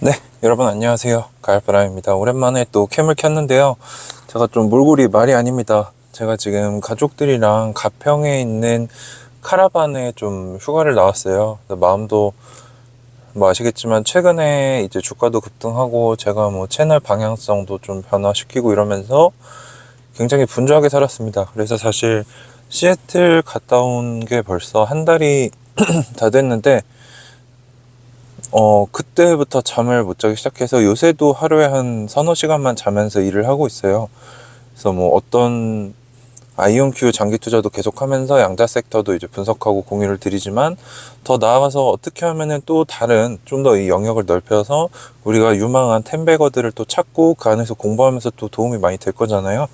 네, 여러분 안녕하세요. 가을바람입니다. 오랜만에 또 캠을 켰는데요. 제가 좀 몰골이 말이 아닙니다. 제가 지금 가족들이랑 가평에 있는 카라반에 좀 휴가를 나왔어요. 마음도 뭐 아시겠지만 최근에 이제 주가도 급등하고 제가 뭐 채널 방향성도 좀 변화시키고 이러면서 굉장히 분주하게 살았습니다. 그래서 사실 시애틀 갔다 온 게 벌써 한 달이 다 됐는데 그때부터 잠을 못 자기 시작해서 요새도 하루에 한 서너 시간만 자면서 일을 하고 있어요. 그래서 뭐 어떤 아이온큐 장기 투자도 계속하면서 양자 섹터도 이제 분석하고 공유를 드리지만 더 나아가서 어떻게 하면은 또 다른 좀 더 이 영역을 넓혀서 우리가 유망한 텐베거들을 또 찾고 그 안에서 공부하면서 또 도움이 많이 될 거잖아요.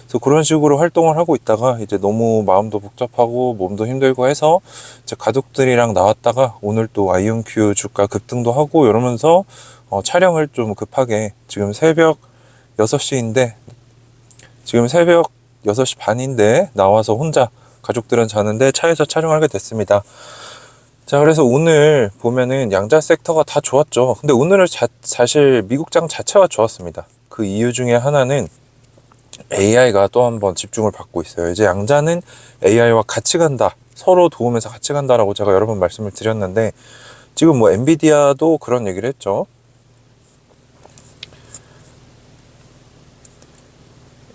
그래서 그런 식으로 활동을 하고 있다가 이제 너무 마음도 복잡하고 몸도 힘들고 해서 이제 가족들이랑 나왔다가 오늘 또 아이온큐 주가 급등도 하고 이러면서 촬영을 좀 급하게 지금 새벽 6시인데 지금 새벽 6시 반인데 나와서 혼자 가족들은 자는데 차에서 촬영하게 됐습니다. 자, 그래서 오늘 보면은 양자 섹터가 다 좋았죠. 근데 오늘은 사실 미국장 자체가 좋았습니다. 그 이유 중에 하나는 AI가 또 한 번 집중을 받고 있어요. 이제 양자는 AI와 같이 간다. 서로 도우면서 같이 간다라고 제가 여러 번 말씀을 드렸는데 지금 뭐 엔비디아도 그런 얘기를 했죠.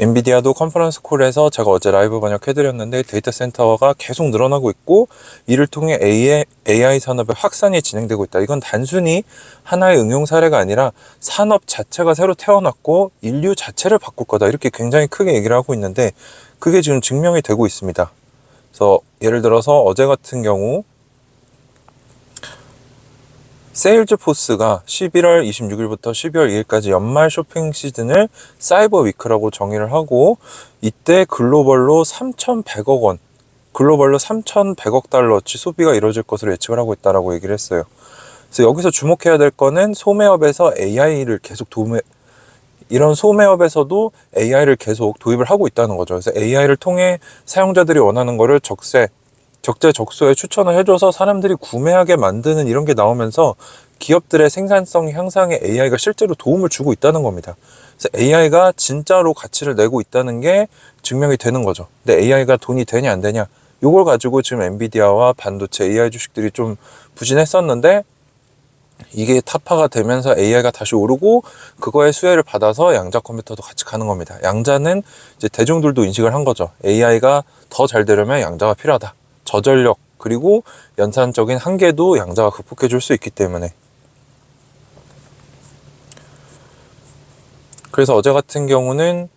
엔비디아도 컨퍼런스 콜에서 제가 어제 라이브 번역해드렸는데 데이터 센터가 계속 늘어나고 있고 이를 통해 AI 산업의 확산이 진행되고 있다. 이건 단순히 하나의 응용 사례가 아니라 산업 자체가 새로 태어났고 인류 자체를 바꿀 거다. 이렇게 굉장히 크게 얘기를 하고 있는데 그게 지금 증명이 되고 있습니다. 그래서 예를 들어서 어제 같은 경우 세일즈포스가 11월 26일부터 12월 2일까지 연말 쇼핑 시즌을 사이버 위크라고 정의를 하고 이때 글로벌로 3,100억 원, 글로벌로 3,100억 달러치 소비가 이루어질 것으로 예측을 하고 있다라고 얘기를 했어요. 그래서 여기서 주목해야 될 거는 소매업에서 AI를 계속 이런 소매업에서도 AI를 계속 도입을 하고 있다는 거죠. 그래서 AI를 통해 사용자들이 원하는 거를 적재적소에 추천을 해줘서 사람들이 구매하게 만드는 이런 게 나오면서 기업들의 생산성 향상에 AI가 실제로 도움을 주고 있다는 겁니다. 그래서 AI가 진짜로 가치를 내고 있다는 게 증명이 되는 거죠. 근데 AI가 돈이 되냐 안 되냐 이걸 가지고 지금 엔비디아와 반도체 AI 주식들이 좀 부진했었는데 이게 타파가 되면서 AI가 다시 오르고 그거의 수혜를 받아서 양자 컴퓨터도 같이 가는 겁니다. 양자는 이제 대중들도 인식을 한 거죠. AI가 더 잘 되려면 양자가 필요하다. 저전력 그리고 연산적인 한계도 양자가 극복해 줄 수 있기 때문에. 그래서 어제 같은 경우는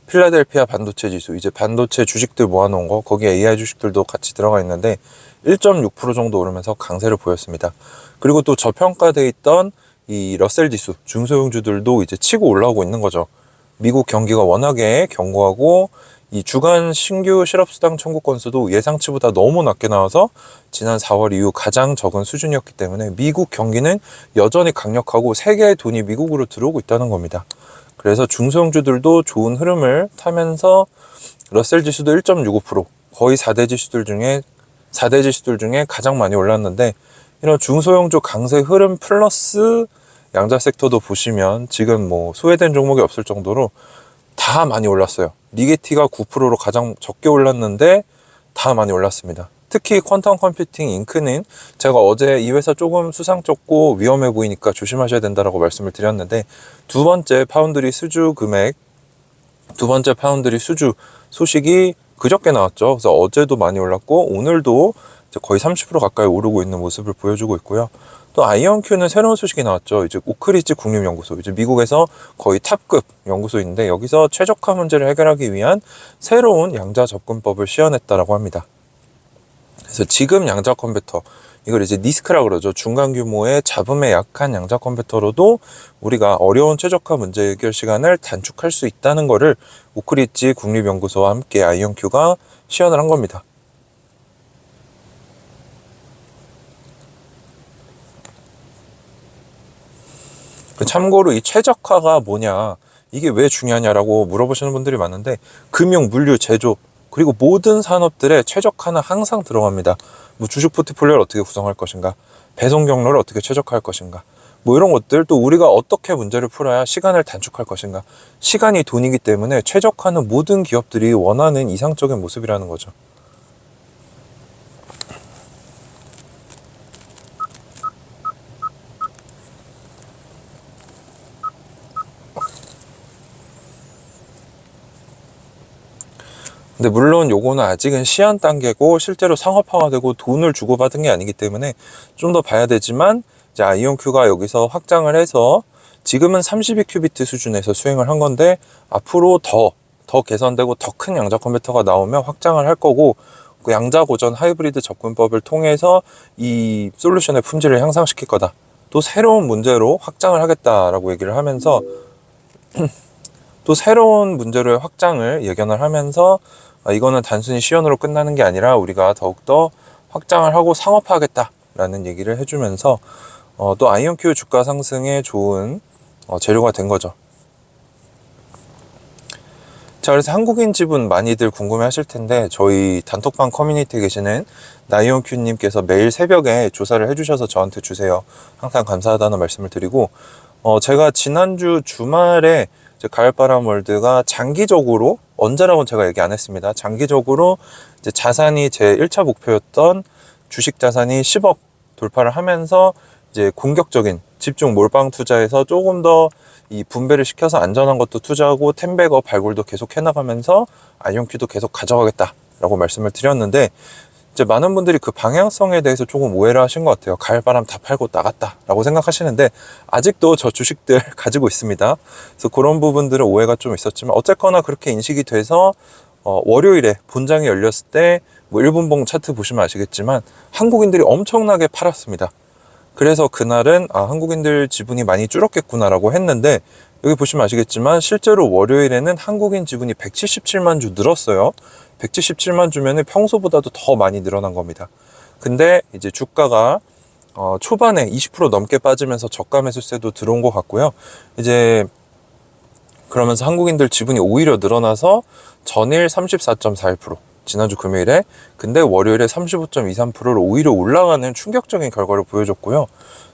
필라델피아 반도체 지수, 이제 반도체 주식들 모아놓은 거, 거기에 AI 주식들도 같이 들어가 있는데 1.6% 정도 오르면서 강세를 보였습니다. 그리고 또 저평가돼 있던 이 러셀 지수, 중소형주들도 이제 치고 올라오고 있는 거죠. 미국 경기가 워낙에 견고하고 이 주간 신규 실업수당 청구 건수도 예상치보다 너무 낮게 나와서 지난 4월 이후 가장 적은 수준이었기 때문에 미국 경기는 여전히 강력하고 세계의 돈이 미국으로 들어오고 있다는 겁니다. 그래서 중소형주들도 좋은 흐름을 타면서 러셀 지수도 1.65% 거의 4대 지수들 중에 가장 많이 올랐는데 이런 중소형주 강세 흐름 플러스 양자 섹터도 보시면 지금 뭐 소외된 종목이 없을 정도로 다 많이 올랐어요. 리게티가 9%로 가장 적게 올랐는데 다 많이 올랐습니다. 특히 퀀텀 컴퓨팅 잉크는 제가 어제 이 회사 조금 수상쩍고 위험해 보이니까 조심하셔야 된다라고 말씀을 드렸는데 두 번째 파운드리 수주 소식이 그저께 나왔죠. 그래서 어제도 많이 올랐고 오늘도 거의 30% 가까이 오르고 있는 모습을 보여주고 있고요. 또 아이언큐는 새로운 소식이 나왔죠. 이제 오크리지 국립연구소, 이제 미국에서 거의 탑급 연구소인데 여기서 최적화 문제를 해결하기 위한 새로운 양자 접근법을 시연했다라고 합니다. 그래서 지금 양자 컴퓨터, 이걸 이제 니스크라고 그러죠. 중간 규모의 잡음에 약한 양자 컴퓨터로도 우리가 어려운 최적화 문제 해결 시간을 단축할 수 있다는 거를 오크리지 국립연구소와 함께 아이언큐가 시연을 한 겁니다. 참고로 이 최적화가 뭐냐, 이게 왜 중요하냐라고 물어보시는 분들이 많은데 금융, 물류, 제조 그리고 모든 산업들의 최적화는 항상 들어갑니다. 뭐 주식 포트폴리오를 어떻게 구성할 것인가, 배송 경로를 어떻게 최적화할 것인가, 뭐 이런 것들, 또 우리가 어떻게 문제를 풀어야 시간을 단축할 것인가. 시간이 돈이기 때문에 최적화는 모든 기업들이 원하는 이상적인 모습이라는 거죠. 근데 물론 요거는 아직은 시한 단계고 실제로 상업화되고 돈을 주고받은 게 아니기 때문에 좀 더 봐야 되지만, 이제 아이온큐가 여기서 확장을 해서 지금은 32큐비트 수준에서 수행을 한 건데, 앞으로 더 개선되고 더 큰 양자 컴퓨터가 나오면 확장을 할 거고, 그 양자 고전 하이브리드 접근법을 통해서 이 솔루션의 품질을 향상시킬 거다. 또 새로운 문제로 확장을 하겠다라고 얘기를 하면서 또 새로운 문제로의 확장을 예견을 하면서, 이거는 단순히 시연으로 끝나는 게 아니라 우리가 더욱더 확장을 하고 상업화하겠다라는 얘기를 해주면서 또 아이온큐 주가 상승에 좋은 재료가 된 거죠. 자, 그래서 한국인 지분 많이들 궁금해 하실 텐데, 저희 단톡방 커뮤니티에 계시는 나이온큐님께서 매일 새벽에 조사를 해주셔서 저한테 주세요. 항상 감사하다는 말씀을 드리고, 제가 지난주 주말에 이제 가을바람 월드가 장기적으로, 언제라고는 제가 얘기 안 했습니다. 장기적으로 이제 자산이 제 1차 목표였던 주식 자산이 10억 돌파를 하면서 이제 공격적인 집중 몰빵 투자에서 조금 더 이 분배를 시켜서 안전한 것도 투자하고 텐베거 발굴도 계속 해나가면서 아이온큐도 계속 가져가겠다라고 말씀을 드렸는데, 이제 많은 분들이 그 방향성에 대해서 조금 오해를 하신 것 같아요. 가을바람 다 팔고 나갔다라고 생각하시는데, 아직도 저 주식들 가지고 있습니다. 그래서 그런 부분들은 오해가 좀 있었지만, 어쨌거나 그렇게 인식이 돼서 월요일에 본장이 열렸을 때 뭐 1분봉 차트 보시면 아시겠지만 한국인들이 엄청나게 팔았습니다. 그래서 그날은 한국인들 지분이 많이 줄었겠구나라고 했는데, 여기 보시면 아시겠지만 실제로 월요일에는 한국인 지분이 177만 주 늘었어요. 177만 주면은 평소보다도 더 많이 늘어난 겁니다. 근데 이제 주가가 초반에 20% 넘게 빠지면서 저가 매수세도 들어온 것 같고요. 이제 그러면서 한국인들 지분이 오히려 늘어나서 전일 34.41%, 지난주 금요일에, 근데 월요일에 35.23%로 오히려 올라가는 충격적인 결과를 보여줬고요.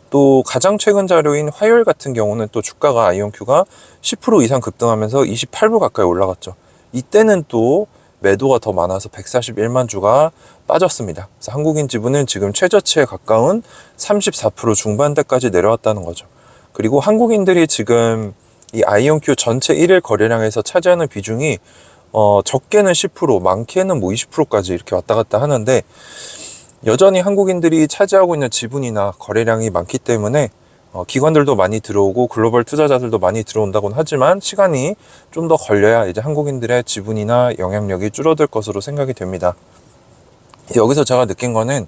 또 가장 최근 자료인 화요일 같은 경우는 또 주가가 아이온큐가 10% 이상 급등하면서 28불 가까이 올라갔죠. 이때는 또 매도가 더 많아서 141만 주가 빠졌습니다. 그래서 한국인 지분은 지금 최저치에 가까운 34% 중반대까지 내려왔다는 거죠. 그리고 한국인들이 지금 이 아이온큐 전체 1일 거래량에서 차지하는 비중이 적게는 10%, 많게는 뭐 20%까지 이렇게 왔다 갔다 하는데, 여전히 한국인들이 차지하고 있는 지분이나 거래량이 많기 때문에 기관들도 많이 들어오고 글로벌 투자자들도 많이 들어온다고는 하지만 시간이 좀 더 걸려야 이제 한국인들의 지분이나 영향력이 줄어들 것으로 생각이 됩니다. 여기서 제가 느낀 거는,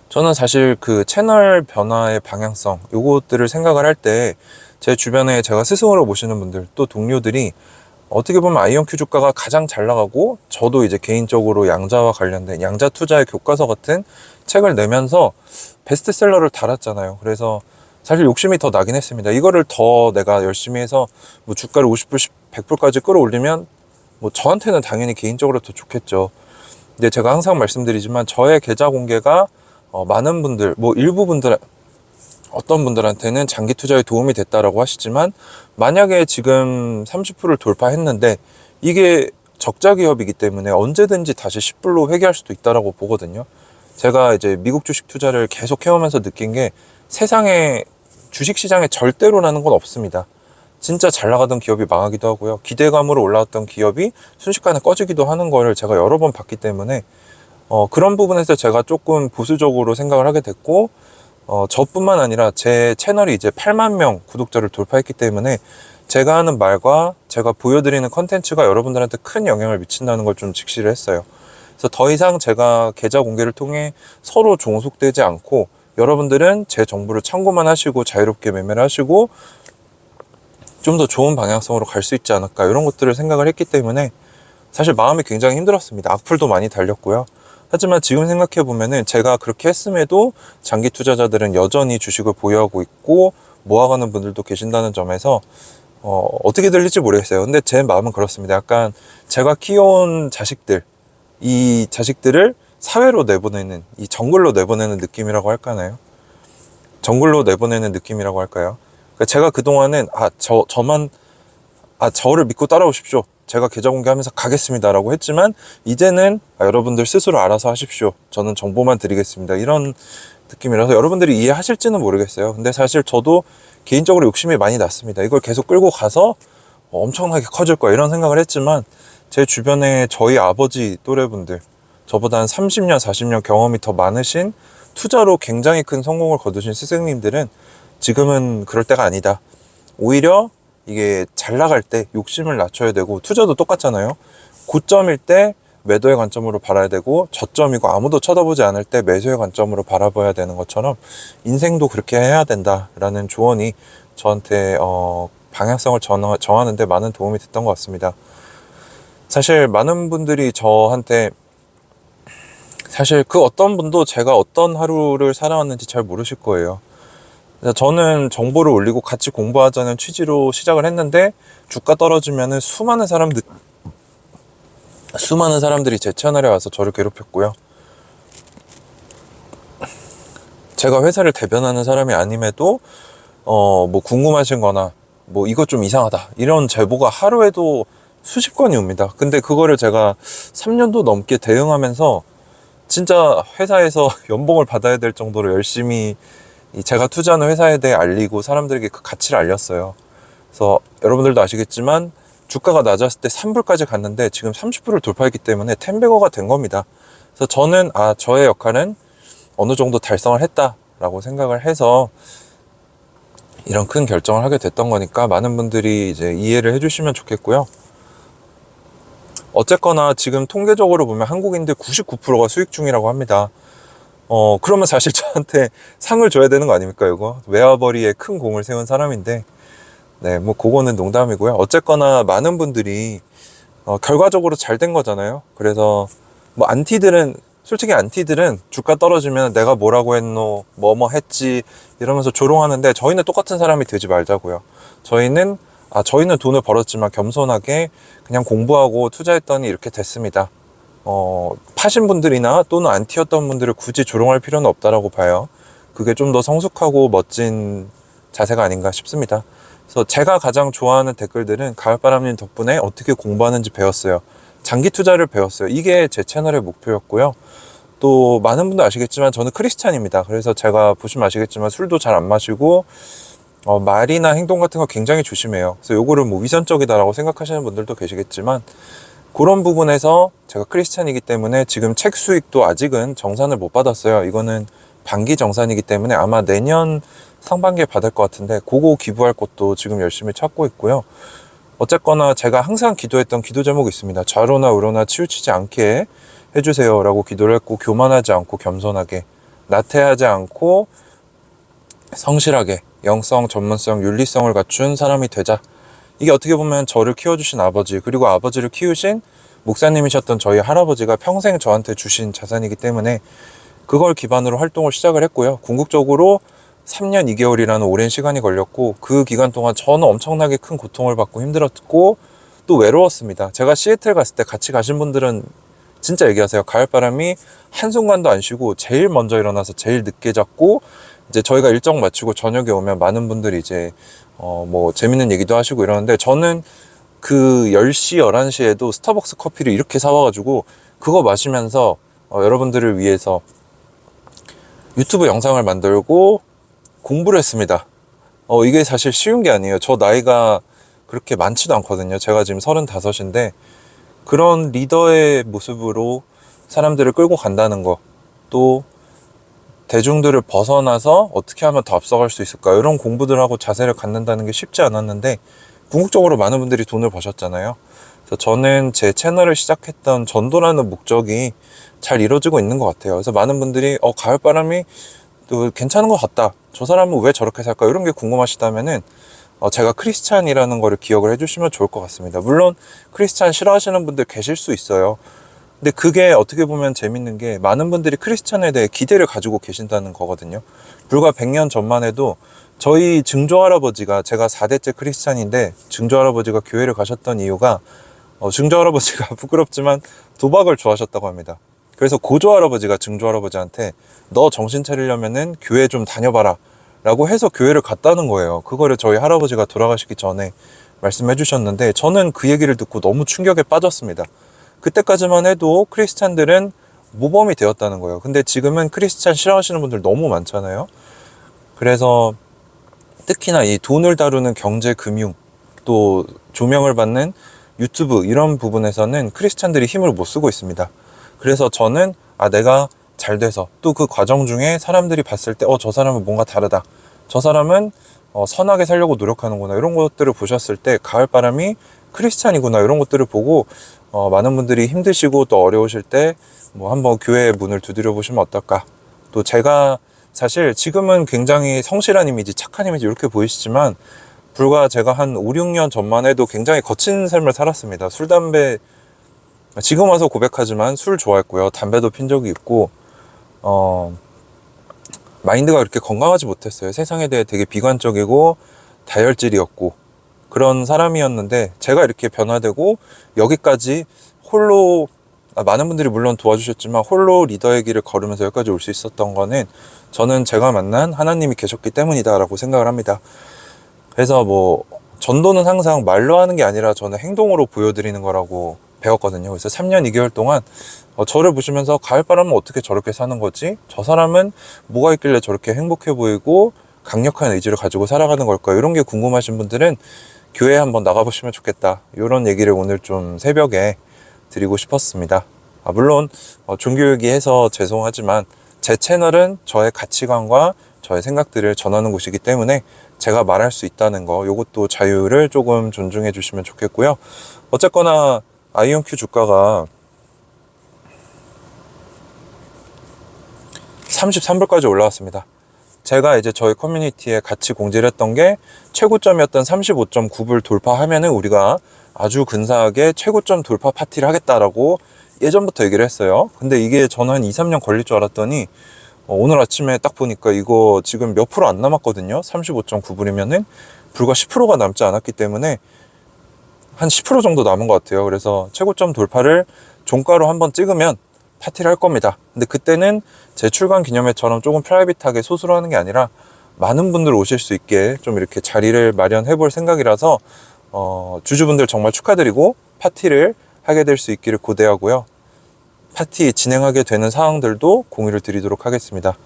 저는 사실 그 채널 변화의 방향성, 요것들을 생각을 할 때 제 주변에 제가 스승으로 모시는 분들, 또 동료들이 어떻게 보면 아이온큐 주가가 가장 잘 나가고, 저도 이제 개인적으로 양자와 관련된 양자 투자의 교과서 같은 책을 내면서 베스트셀러를 달았잖아요. 그래서 사실 욕심이 더 나긴 했습니다. 이거를 더 내가 열심히 해서 뭐 주가를 50불, 100불까지 끌어올리면 뭐 저한테는 당연히 개인적으로 더 좋겠죠. 근데 제가 항상 말씀드리지만 저의 계좌 공개가 많은 분들, 뭐 일부 분들, 어떤 분들한테는 장기 투자에 도움이 됐다라고 하시지만, 만약에 지금 30%를 돌파했는데 이게 적자 기업이기 때문에 언제든지 다시 10불로 회귀할 수도 있다라고 보거든요. 제가 이제 미국 주식 투자를 계속 해오면서 느낀 게, 세상에 주식시장에 절대로라는 건 없습니다. 진짜 잘 나가던 기업이 망하기도 하고요. 기대감으로 올라왔던 기업이 순식간에 꺼지기도 하는 걸 제가 여러 번 봤기 때문에 그런 부분에서 제가 조금 보수적으로 생각을 하게 됐고, 저뿐만 아니라 제 채널이 이제 8만 명 구독자를 돌파했기 때문에 제가 하는 말과 제가 보여드리는 컨텐츠가 여러분들한테 큰 영향을 미친다는 걸 좀 직시를 했어요. 그래서 더 이상 제가 계좌 공개를 통해 서로 종속되지 않고, 여러분들은 제 정보를 참고만 하시고 자유롭게 매매를 하시고 좀 더 좋은 방향성으로 갈 수 있지 않을까, 이런 것들을 생각을 했기 때문에 사실 마음이 굉장히 힘들었습니다. 악플도 많이 달렸고요. 하지만 지금 생각해 보면은 제가 그렇게 했음에도 장기 투자자들은 여전히 주식을 보유하고 있고 모아가는 분들도 계신다는 점에서 어떻게 들릴지 모르겠어요. 근데 제 마음은 그렇습니다. 약간 제가 키워온 자식들, 이 자식들을 사회로 내보내는, 이 정글로 내보내는 느낌이라고 할까나요? 정글로 내보내는 느낌이라고 할까요? 그러니까 제가 그동안은 저를 믿고 따라오십시오, 제가 계좌 공개하면서 가겠습니다라고 했지만, 이제는 여러분들 스스로 알아서 하십시오, 저는 정보만 드리겠습니다, 이런 느낌이라서 여러분들이 이해하실지는 모르겠어요. 근데 사실 저도 개인적으로 욕심이 많이 났습니다. 이걸 계속 끌고 가서 엄청나게 커질 거야 이런 생각을 했지만, 제 주변에 저희 아버지 또래분들, 저보다 한 30년 40년 경험이 더 많으신, 투자로 굉장히 큰 성공을 거두신 스승님들은 지금은 그럴 때가 아니다, 오히려 이게 잘 나갈 때 욕심을 낮춰야 되고, 투자도 똑같잖아요. 고점일 때 매도의 관점으로 바라야 되고, 저점이고 아무도 쳐다보지 않을 때 매수의 관점으로 바라봐야 되는 것처럼 인생도 그렇게 해야 된다라는 조언이 저한테 방향성을 정하는 데 많은 도움이 됐던 것 같습니다. 사실 많은 분들이 저한테, 사실 그 어떤 분도 제가 어떤 하루를 살아왔는지 잘 모르실 거예요. 저는 정보를 올리고 같이 공부하자는 취지로 시작을 했는데, 주가 떨어지면은 수많은 사람들이 제 채널에 와서 저를 괴롭혔고요. 제가 회사를 대변하는 사람이 아님에도 뭐 궁금하신 거나 뭐 이것 좀 이상하다 이런 제보가 하루에도 수십 건이 옵니다. 근데 그거를 제가 3년도 넘게 대응하면서 진짜 회사에서 연봉을 받아야 될 정도로 열심히 제가 투자하는 회사에 대해 알리고 사람들에게 그 가치를 알렸어요. 그래서 여러분들도 아시겠지만 주가가 낮았을 때 3불까지 갔는데 지금 30불을 돌파했기 때문에 텐베거가 된 겁니다. 그래서 저는 저의 역할은 어느 정도 달성을 했다라고 생각을 해서 이런 큰 결정을 하게 됐던 거니까, 많은 분들이 이제 이해를 해주시면 좋겠고요. 어쨌거나 지금 통계적으로 보면 한국인들 99%가 수익 중이라고 합니다. 그러면 사실 저한테 상을 줘야 되는 거 아닙니까, 이거? 외화벌이에 큰 공을 세운 사람인데, 네, 뭐 그거는 농담이고요. 어쨌거나 많은 분들이 결과적으로 잘 된 거잖아요. 그래서 뭐 솔직히 안티들은 주가 떨어지면 내가 뭐라고 했노, 뭐뭐 했지 이러면서 조롱하는데, 저희는 똑같은 사람이 되지 말자고요. 저희는 돈을 벌었지만 겸손하게 그냥 공부하고 투자했더니 이렇게 됐습니다. 파신 분들이나 또는 안티였던 분들을 굳이 조롱할 필요는 없다라고 봐요. 그게 좀 더 성숙하고 멋진 자세가 아닌가 싶습니다. 그래서 제가 가장 좋아하는 댓글들은 가을바람님 덕분에 어떻게 공부하는지 배웠어요, 장기 투자를 배웠어요, 이게 제 채널의 목표였고요. 또 많은 분도 아시겠지만 저는 크리스찬입니다. 그래서 제가 보시면 아시겠지만 술도 잘 안 마시고 말이나 행동 같은 거 굉장히 조심해요. 그래서 요거를 뭐 위선적이다라고 생각하시는 분들도 계시겠지만, 그런 부분에서 제가 크리스찬이기 때문에 지금 책 수익도 아직은 정산을 못 받았어요. 이거는 반기 정산이기 때문에 아마 내년 상반기에 받을 것 같은데, 그거 기부할 것도 지금 열심히 찾고 있고요. 어쨌거나 제가 항상 기도했던 기도 제목이 있습니다. 좌로나 우로나 치우치지 않게 해주세요 라고 기도를 했고, 교만하지 않고 겸손하게, 나태하지 않고 성실하게 영성, 전문성, 윤리성을 갖춘 사람이 되자. 이게 어떻게 보면 저를 키워주신 아버지, 그리고 아버지를 키우신 목사님이셨던 저희 할아버지가 평생 저한테 주신 자산이기 때문에 그걸 기반으로 활동을 시작을 했고요. 궁극적으로 3년 2개월이라는 오랜 시간이 걸렸고, 그 기간 동안 저는 엄청나게 큰 고통을 받고 힘들었고 또 외로웠습니다. 제가 시애틀 갔을 때 같이 가신 분들은 진짜 얘기하세요. 가을바람이 한순간도 안 쉬고 제일 먼저 일어나서 제일 늦게 잤고, 이제 저희가 일정 마치고 저녁에 오면 많은 분들이 이제 뭐 재밌는 얘기도 하시고 이러는데, 저는 그 10시 11시에도 스타벅스 커피를 이렇게 사와가지고 그거 마시면서 여러분들을 위해서 유튜브 영상을 만들고 공부를 했습니다. 이게 사실 쉬운 게 아니에요. 저 나이가 그렇게 많지도 않거든요. 제가 지금 35인데 그런 리더의 모습으로 사람들을 끌고 간다는 거, 또 대중들을 벗어나서 어떻게 하면 더 앞서갈 수 있을까, 이런 공부들 하고 자세를 갖는다는 게 쉽지 않았는데, 궁극적으로 많은 분들이 돈을 버셨잖아요. 그래서 저는 제 채널을 시작했던 전도라는 목적이 잘 이루어지고 있는 것 같아요. 그래서 많은 분들이 가을바람이 또 괜찮은 것 같다, 저 사람은 왜 저렇게 살까, 이런 게 궁금하시다면은 제가 크리스찬이라는 거를 기억을 해주시면 좋을 것 같습니다. 물론 크리스찬 싫어하시는 분들 계실 수 있어요. 근데 그게 어떻게 보면 재밌는 게, 많은 분들이 크리스찬에 대해 기대를 가지고 계신다는 거거든요. 불과 100년 전만 해도 저희 증조할아버지가, 제가 4대째 크리스찬인데 증조할아버지가 교회를 가셨던 이유가, 증조할아버지가 부끄럽지만 도박을 좋아하셨다고 합니다. 그래서 고조할아버지가 증조할아버지한테 너 정신 차리려면은 교회 좀 다녀봐라 라고 해서 교회를 갔다는 거예요. 그거를 저희 할아버지가 돌아가시기 전에 말씀해 주셨는데, 저는 그 얘기를 듣고 너무 충격에 빠졌습니다. 그때까지만 해도 크리스찬들은 모범이 되었다는 거예요. 근데 지금은 크리스찬 싫어하시는 분들 너무 많잖아요. 그래서 특히나 이 돈을 다루는 경제, 금융, 또 조명을 받는 유튜브 이런 부분에서는 크리스찬들이 힘을 못 쓰고 있습니다. 그래서 저는 내가 잘 돼서 또 그 과정 중에 사람들이 봤을 때 저 사람은 뭔가 다르다, 저 사람은 선하게 살려고 노력하는구나, 이런 것들을 보셨을 때 가을바람이 크리스찬이구나, 이런 것들을 보고 많은 분들이 힘드시고 또 어려우실 때 뭐 한번 교회의 문을 두드려 보시면 어떨까. 또 제가 사실 지금은 굉장히 성실한 이미지, 착한 이미지 이렇게 보이시지만, 불과 제가 한 5, 6년 전만 해도 굉장히 거친 삶을 살았습니다. 술, 담배, 지금 와서 고백하지만 술 좋아했고요. 담배도 핀 적이 있고, 마인드가 그렇게 건강하지 못했어요. 세상에 대해 되게 비관적이고 다혈질이었고 그런 사람이었는데, 제가 이렇게 변화되고 여기까지 홀로, 많은 분들이 물론 도와주셨지만 홀로 리더의 길을 걸으면서 여기까지 올 수 있었던 거는 저는 제가 만난 하나님이 계셨기 때문이다 라고 생각을 합니다. 그래서 뭐 전도는 항상 말로 하는 게 아니라 저는 행동으로 보여드리는 거라고 배웠거든요. 그래서 3년 2개월 동안 저를 보시면서 가을바람은 어떻게 저렇게 사는 거지? 저 사람은 뭐가 있길래 저렇게 행복해 보이고 강력한 의지를 가지고 살아가는 걸까? 이런 게 궁금하신 분들은 교회에 한번 나가보시면 좋겠다, 이런 얘기를 오늘 좀 새벽에 드리고 싶었습니다. 물론 종교 얘기해서 죄송하지만 제 채널은 저의 가치관과 저의 생각들을 전하는 곳이기 때문에 제가 말할 수 있다는 거, 요것도 자유를 조금 존중해 주시면 좋겠고요. 어쨌거나 아이온큐 주가가 33불까지 올라왔습니다. 제가 이제 저희 커뮤니티에 같이 공지를 했던 게, 최고점이었던 35.9불 돌파하면은 우리가 아주 근사하게 최고점 돌파 파티를 하겠다라고 예전부터 얘기를 했어요. 근데 이게 저는 한 2, 3년 걸릴 줄 알았더니 오늘 아침에 딱 보니까 이거 지금 몇 프로 안 남았거든요. 35.9불이면은 불과 10%가 남지 않았기 때문에 한 10% 정도 남은 것 같아요. 그래서 최고점 돌파를 종가로 한번 찍으면 파티를 할 겁니다. 근데 그때는 제 출간 기념회처럼 조금 프라이빗하게 소수로 하는 게 아니라 많은 분들 오실 수 있게 좀 이렇게 자리를 마련해 볼 생각이라서 주주분들 정말 축하드리고 파티를 하게 될 수 있기를 고대하고요. 파티 진행하게 되는 사항들도 공유를 드리도록 하겠습니다.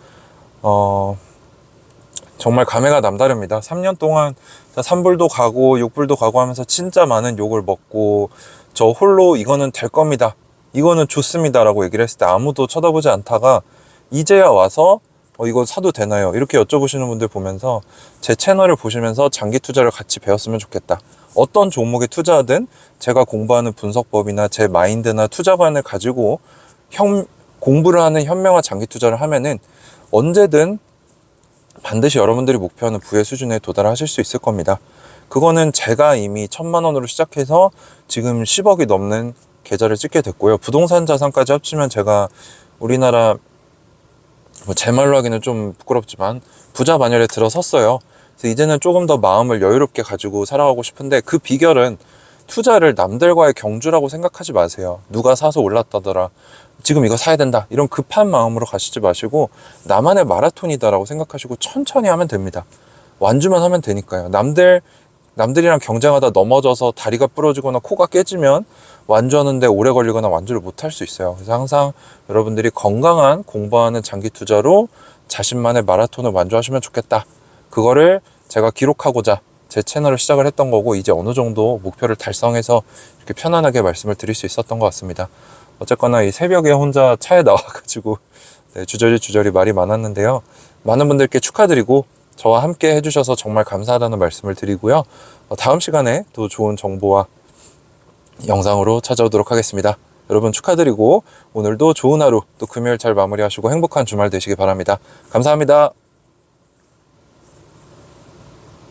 정말 감회가 남다릅니다. 3년 동안 3불도 가고 6불도 가고 하면서 진짜 많은 욕을 먹고, 저 홀로 이거는 될 겁니다, 이거는 좋습니다 라고 얘기를 했을 때 아무도 쳐다보지 않다가 이제야 와서 이거 사도 되나요? 이렇게 여쭤보시는 분들 보면서 제 채널을 보시면서 장기 투자를 같이 배웠으면 좋겠다. 어떤 종목에 투자하든 제가 공부하는 분석법이나 제 마인드나 투자관을 가지고 공부를 하는 현명한 장기 투자를 하면은 언제든 반드시 여러분들이 목표하는 부의 수준에 도달하실 수 있을 겁니다. 그거는 제가 이미 1,000만 원으로 시작해서 지금 10억이 넘는 계좌를 찍게 됐고요. 부동산 자산까지 합치면 제가 우리나라, 제 말로 하기는 좀 부끄럽지만 부자 반열에 들어섰어요. 그래서 이제는 조금 더 마음을 여유롭게 가지고 살아가고 싶은데, 그 비결은 투자를 남들과의 경주라고 생각하지 마세요. 누가 사서 올랐다더라, 지금 이거 사야 된다, 이런 급한 마음으로 가시지 마시고 나만의 마라톤이다라고 생각하시고 천천히 하면 됩니다. 완주만 하면 되니까요. 남들이랑 경쟁하다 넘어져서 다리가 부러지거나 코가 깨지면 완주하는데 오래 걸리거나 완주를 못 할 수 있어요. 그래서 항상 여러분들이 건강한 공부하는 장기 투자로 자신만의 마라톤을 완주하시면 좋겠다, 그거를 제가 기록하고자 제 채널을 시작을 했던 거고, 이제 어느 정도 목표를 달성해서 이렇게 편안하게 말씀을 드릴 수 있었던 것 같습니다. 어쨌거나 이 새벽에 혼자 차에 나와가지고 주저리 말이 많았는데요. 많은 분들께 축하드리고 저와 함께 해주셔서 정말 감사하다는 말씀을 드리고요. 다음 시간에 또 좋은 정보와 영상으로 찾아오도록 하겠습니다. 여러분 축하드리고 오늘도 좋은 하루, 또 금요일 잘 마무리하시고 행복한 주말 되시기 바랍니다. 감사합니다.